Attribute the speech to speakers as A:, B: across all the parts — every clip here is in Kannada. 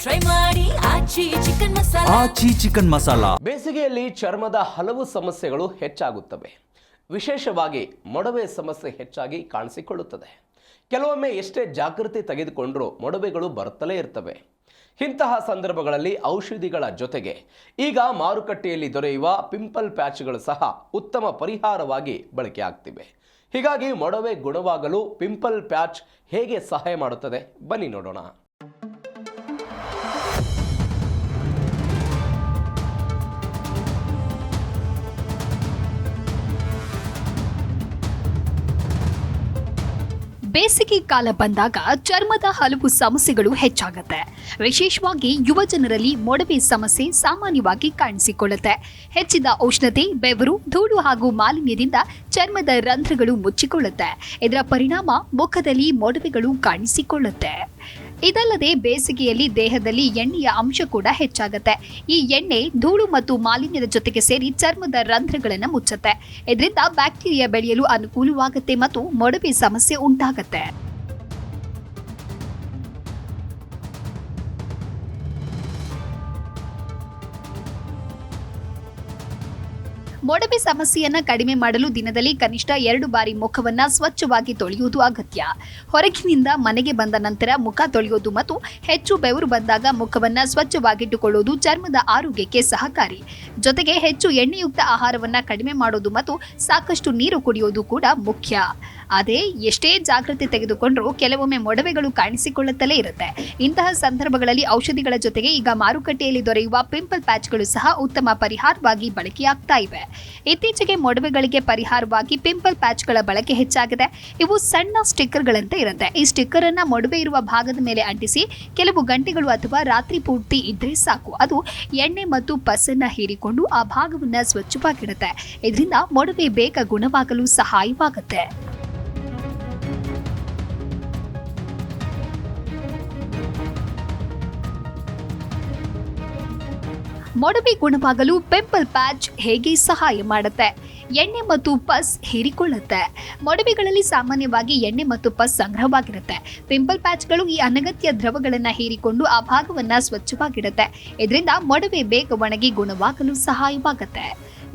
A: ಟ್ರೈ ಮಾಡಿ ಆಚಿ ಚಿಕನ್ ಮಸಾಲಾ.
B: ಆಚಿ ಚಿಕನ್ ಮಸಾಲಾ.
C: ಬೇಸಿಗೆಯಲ್ಲಿ ಚರ್ಮದ ಹಲವು ಸಮಸ್ಯೆಗಳು ಹೆಚ್ಚಾಗುತ್ತವೆ. ವಿಶೇಷವಾಗಿ ಮೊಡವೆ ಸಮಸ್ಯೆ ಹೆಚ್ಚಾಗಿ ಕಾಣಿಸಿಕೊಳ್ಳುತ್ತದೆ. ಕೆಲವೊಮ್ಮೆ ಎಷ್ಟೇ ಜಾಗೃತಿ ತೆಗೆದುಕೊಂಡರೂ ಮೊಡವೆಗಳು ಬರುತ್ತಲೇ ಇರ್ತವೆ. ಇಂತಹ ಸಂದರ್ಭಗಳಲ್ಲಿ ಔಷಧಿಗಳ ಜೊತೆಗೆ ಈಗ ಮಾರುಕಟ್ಟೆಯಲ್ಲಿ ದೊರೆಯುವ ಪಿಂಪಲ್ ಪ್ಯಾಚ್ಗಳು ಸಹ ಉತ್ತಮ ಪರಿಹಾರವಾಗಿ ಬಳಕೆ ಆಗ್ತಿವೆ. ಹೀಗಾಗಿ ಮೊಡವೆ ಗುಣವಾಗಲು ಪಿಂಪಲ್ ಪ್ಯಾಚ್ ಹೇಗೆ ಸಹಾಯ ಮಾಡುತ್ತದೆ ಬನ್ನಿ ನೋಡೋಣ.
D: ಬೇಸಿಗೆ ಕಾಲ ಬಂದಾಗ ಚರ್ಮದ ಹಲವು ಸಮಸ್ಯೆಗಳು ಹೆಚ್ಚಾಗುತ್ತೆ. ವಿಶೇಷವಾಗಿ ಯುವ ಜನರಲ್ಲಿ ಮೊಡವೆ ಸಮಸ್ಯೆ ಸಾಮಾನ್ಯವಾಗಿ ಕಾಣಿಸಿಕೊಳ್ಳುತ್ತೆ. ಹೆಚ್ಚಿದ ಉಷ್ಣತೆ, ಬೆವರು, ಧೂಳು ಹಾಗೂ ಮಾಲಿನ್ಯದಿಂದ ಚರ್ಮದ ರಂಧ್ರಗಳು ಮುಚ್ಚಿಕೊಳ್ಳುತ್ತೆ. ಇದರ ಪರಿಣಾಮ ಮುಖದಲ್ಲಿ ಮೊಡವೆಗಳು ಕಾಣಿಸಿಕೊಳ್ಳುತ್ತೆ. ಇದಲ್ಲದೆ ಬೇಸಿಗೆಯಲ್ಲಿ ದೇಹದಲ್ಲಿ ಎಣ್ಣೆಯ ಅಂಶ ಕೂಡ ಹೆಚ್ಚಾಗುತ್ತೆ. ಈ ಎಣ್ಣೆ ಧೂಳು ಮತ್ತು ಮಾಲಿನ್ಯದ ಜೊತೆಗೆ ಸೇರಿ ಚರ್ಮದ ರಂಧ್ರಗಳನ್ನು ಮುಚ್ಚುತ್ತೆ. ಇದರಿಂದ ಬ್ಯಾಕ್ಟೀರಿಯಾ ಬೆಳೆಯಲು ಅನುಕೂಲವಾಗುತ್ತೆ ಮತ್ತು ಮೊಡವೆ ಸಮಸ್ಯೆ ಉಂಟಾಗುತ್ತೆ. ಮೊಡವೆ ಸಮಸ್ಯೆಯನ್ನ ಕಡಿಮೆ ಮಾಡಲು ದಿನದಲ್ಲಿ ಕನಿಷ್ಠ 2 ಬಾರಿ ಮುಖವನ್ನ ಸ್ವಚ್ಛವಾಗಿ ತೊಳೆಯುವುದು ಅಗತ್ಯ. ಹೊರಗಿನಿಂದ ಮನೆಗೆ ಬಂದ ನಂತರ ಮುಖ ತೊಳೆಯುವುದು ಮತ್ತು ಹೆಚ್ಚು ಬೆವರು ಬಂದಾಗ ಮುಖವನ್ನ ಸ್ವಚ್ಛವಾಗಿಟ್ಟುಕೊಳ್ಳುವುದು ಚರ್ಮದ ಆರೋಗ್ಯಕ್ಕೆ ಸಹಕಾರಿ. ಜೊತೆಗೆ ಹೆಚ್ಚು ಎಣ್ಣೆಯುಕ್ತ ಆಹಾರವನ್ನ ಕಡಿಮೆ ಮಾಡೋದು ಮತ್ತು ಸಾಕಷ್ಟು ನೀರು ಕುಡಿಯೋದು ಕೂಡ ಮುಖ್ಯ. ಅದೇ ಎಷ್ಟೇ ಜಾಗೃತಿ ತೆಗೆದುಕೊಂಡ್ರೂ ಕೆಲವೊಮ್ಮೆ ಮೊಡವೆಗಳು ಕಾಣಿಸಿಕೊಳ್ಳುತ್ತಲೇ ಇರುತ್ತೆ. ಇಂತಹ ಸಂದರ್ಭಗಳಲ್ಲಿ ಔಷಧಿಗಳ ಜೊತೆಗೆ ಈಗ ಮಾರುಕಟ್ಟೆಯಲ್ಲಿ ದೊರೆಯುವ ಪಿಂಪಲ್ ಪ್ಯಾಚ್ಗಳು ಸಹ ಉತ್ತಮ ಪರಿಹಾರವಾಗಿ ಬಳಕೆಯಾಗ್ತಾ ಇವೆ. ಇತ್ತೀಚೆಗೆ ಮೊಡವೆಗಳಿಗೆ ಪರಿಹಾರವಾಗಿ ಪಿಂಪಲ್ ಪ್ಯಾಚ್ಗಳ ಬಳಕೆ ಹೆಚ್ಚಾಗಿದೆ. ಇವು ಸಣ್ಣ ಸ್ಟಿಕ್ಕರ್ಗಳಂತೆ ಇರುತ್ತೆ. ಈ ಸ್ಟಿಕ್ಕರ್ ಅನ್ನ ಮೊಡವೆ ಇರುವ ಭಾಗದ ಮೇಲೆ ಅಂಟಿಸಿ ಕೆಲವು ಗಂಟೆಗಳು ಅಥವಾ ರಾತ್ರಿ ಪೂರ್ತಿ ಇದ್ರೆ ಸಾಕು. ಅದು ಎಣ್ಣೆ ಮತ್ತು ಪಸನ್ನ ಹೀರಿಕೊಂಡು ಆ ಭಾಗವನ್ನ ಸ್ವಚ್ಛವಾಗಿಡುತ್ತೆ. ಇದರಿಂದ ಮೊಡವೆ ಬೇಗ ಗುಣವಾಗಲು ಸಹಾಯವಾಗುತ್ತೆ. ಮೊಡವೆ ಗುಣವಾಗಲು ಪಿಂಪಲ್ ಪ್ಯಾಚ್ ಹೇಗೆ ಸಹಾಯ ಮಾಡುತ್ತೆ? ಎಣ್ಣೆ ಮತ್ತು ಪಸ್ ಹೀರಿಕೊಳ್ಳುತ್ತೆ. ಮೊಡವೆಗಳಲ್ಲಿ ಸಾಮಾನ್ಯವಾಗಿ ಎಣ್ಣೆ ಮತ್ತು ಪಸ್ ಸಂಗ್ರಹವಾಗಿರುತ್ತೆ. ಪಿಂಪಲ್ ಪ್ಯಾಚ್ಗಳು ಈ ಅನಗತ್ಯ ದ್ರವಗಳನ್ನು ಹೀರಿಕೊಂಡು ಆ ಭಾಗವನ್ನ ಸ್ವಚ್ಛವಾಗಿಡುತ್ತೆ. ಇದರಿಂದ ಮೊಡವೆ ಬೇಗ ಒಣಗಿ ಗುಣವಾಗಲು ಸಹಾಯವಾಗುತ್ತೆ.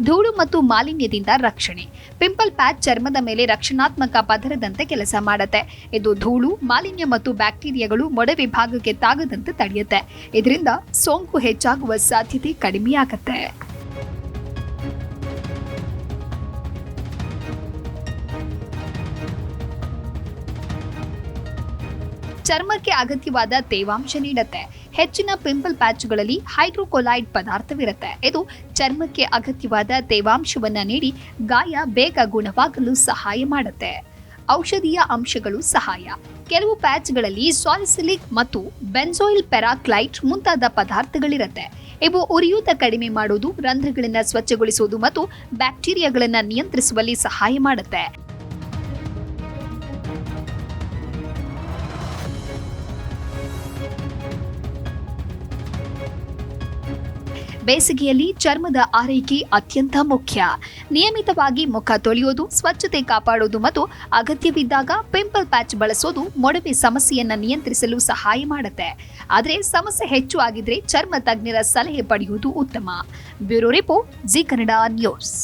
D: ಧೂಳು ಮತ್ತು ಮಾಲಿನ್ಯದಿಂದ ರಕ್ಷಣೆ. ಪಿಂಪಲ್ ಪ್ಯಾಚ್ ಚರ್ಮದ ಮೇಲೆ ರಕ್ಷಣಾತ್ಮಕ ಪದರದಂತೆ ಕೆಲಸ ಮಾಡುತ್ತೆ. ಇದು ಧೂಳು, ಮಾಲಿನ್ಯ ಮತ್ತು ಬ್ಯಾಕ್ಟೀರಿಯಾಗಳು ಮೊಡವೆ ಭಾಗಕ್ಕೆ ತಾಗದಂತೆ ತಡೆಯುತ್ತೆ. ಇದರಿಂದ ಸೋಂಕು ಹೆಚ್ಚಾಗುವ ಸಾಧ್ಯತೆ ಕಡಿಮೆಯಾಗುತ್ತೆ. ಚರ್ಮಕ್ಕೆ ಅಗತ್ಯವಾದ ತೇವಾಂಶ ನೀಡುತ್ತೆ. ಹೆಚ್ಚಿನ ಪಿಂಪಲ್ ಪ್ಯಾಚ್ಗಳಲ್ಲಿ ಹೈಡ್ರೋಕೊಲೈಡ್ ಪದಾರ್ಥವಿರುತ್ತೆ. ಇದು ಚರ್ಮಕ್ಕೆ ಅಗತ್ಯವಾದ ತೇವಾಂಶವನ್ನ ನೀಡಿ ಗಾಯ ಬೇಗ ಗುಣವಾಗಲು ಸಹಾಯ ಮಾಡುತ್ತೆ. ಔಷಧೀಯ ಅಂಶಗಳು ಸಹಾಯ. ಕೆಲವು ಪ್ಯಾಚ್ಗಳಲ್ಲಿ ಸಾಲಿಸಿಲಿಕ್ ಮತ್ತು ಬೆನ್ಜೋಯಿಲ್ ಪೆರಾಕ್ಲೈಟ್ ಮುಂತಾದ ಪದಾರ್ಥಗಳಿರುತ್ತೆ. ಇವು ಉರಿಯೂತ ಕಡಿಮೆ ಮಾಡುವುದು, ರಂಧ್ರಗಳನ್ನು ಸ್ವಚ್ಛಗೊಳಿಸುವುದು ಮತ್ತು ಬ್ಯಾಕ್ಟೀರಿಯಾಗಳನ್ನು ನಿಯಂತ್ರಿಸುವಲ್ಲಿ ಸಹಾಯ ಮಾಡುತ್ತೆ. ಬೇಸಿಗೆಯಲ್ಲಿ ಚರ್ಮದ ಆರೈಕೆ ಅತ್ಯಂತ ಮುಖ್ಯ. ನಿಯಮಿತವಾಗಿ ಮುಖ ತೊಳೆಯೋದು, ಸ್ವಚ್ಛತೆ ಕಾಪಾಡೋದು ಮತ್ತು ಅಗತ್ಯವಿದ್ದಾಗ ಪಿಂಪಲ್ ಪ್ಯಾಚ್ ಬಳಸೋದು ಮೊಡವೆ ಸಮಸ್ಯೆಯನ್ನು ನಿಯಂತ್ರಿಸಲು ಸಹಾಯ ಮಾಡುತ್ತೆ. ಆದರೆ ಸಮಸ್ಯೆ ಹೆಚ್ಚು ಆಗಿದ್ರೆ ಚರ್ಮ ತಜ್ಞರ ಸಲಹೆ ಪಡೆಯುವುದು ಉತ್ತಮ. Bureau report, G Kannada news.